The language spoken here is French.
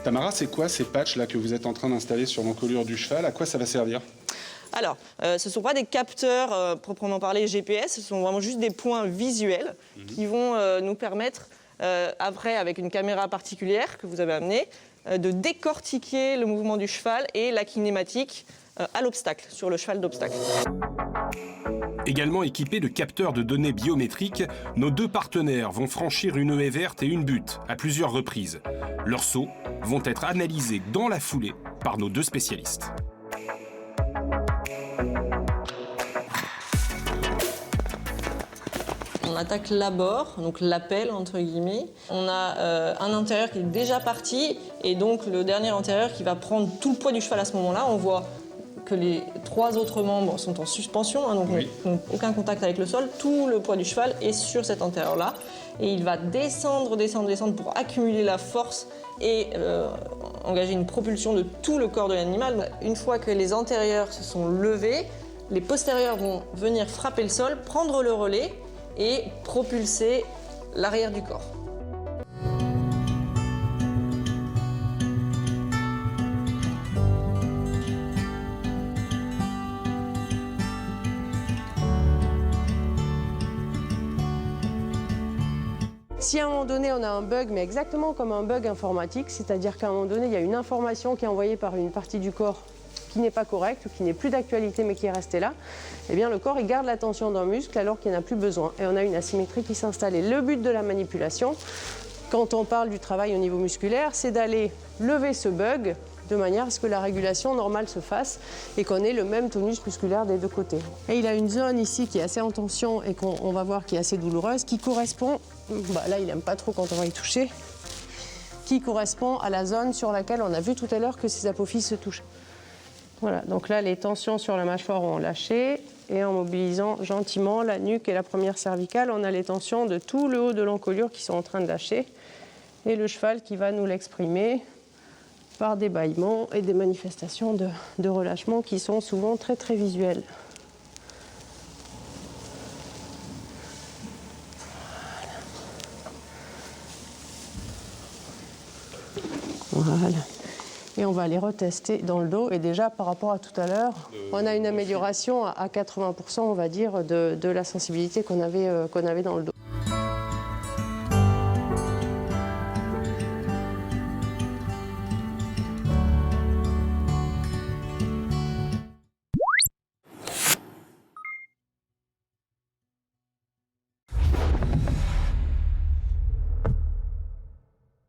Tamara, c'est quoi ces patchs là que vous êtes en train d'installer sur l'encolure du cheval? À quoi ça va servir? Alors, ce ne sont pas des capteurs proprement parlé GPS, ce sont vraiment juste des points visuels qui vont nous permettre, après, avec une caméra particulière que vous avez amenée, de décortiquer le mouvement du cheval et la kinématique à l'obstacle, sur le cheval d'obstacle. Également équipés de capteurs de données biométriques, nos deux partenaires vont franchir une haie verte et une butte à plusieurs reprises. Leurs sauts vont être analysés dans la foulée par nos deux spécialistes. On attaque l'abord, donc l'appel entre guillemets. On a un intérieur qui est déjà parti et donc le dernier intérieur qui va prendre tout le poids du cheval à ce moment-là. On voit que les 3 autres membres sont en suspension, hein, donc n'ont aucun contact avec le sol. Tout le poids du cheval est sur cet intérieur-là et il va descendre pour accumuler la force et engager une propulsion de tout le corps de l'animal. Une fois que les antérieurs se sont levés, les postérieurs vont venir frapper le sol, prendre le relais et propulser l'arrière du corps. Si à un moment donné on a un bug, mais exactement comme un bug informatique, c'est-à-dire qu'à un moment donné il y a une information qui est envoyée par une partie du corps qui n'est pas correcte ou qui n'est plus d'actualité mais qui est restée là, eh bien le corps il garde la tension d'un muscle alors qu'il n'y en a plus besoin et on a une asymétrie qui s'installe. Et le but de la manipulation, quand on parle du travail au niveau musculaire, c'est d'aller lever ce bug de manière à ce que la régulation normale se fasse et qu'on ait le même tonus musculaire des deux côtés. Et il a une zone ici qui est assez en tension et qu'on va voir qui est assez douloureuse, qui correspond, là il n'aime pas trop quand on va y toucher, qui correspond à la zone sur laquelle on a vu tout à l'heure que ses apophyses se touchent. Voilà, donc là les tensions sur la mâchoire ont lâché et en mobilisant gentiment la nuque et la première cervicale, on a les tensions de tout le haut de l'encolure qui sont en train de lâcher et le cheval qui va nous l'exprimer par des bâillements et des manifestations de relâchement qui sont souvent très très visuelles. Voilà. Et on va les retester dans le dos. Et déjà, par rapport à tout à l'heure, on a une amélioration à 80%, on va dire, de la sensibilité qu'on avait dans le dos.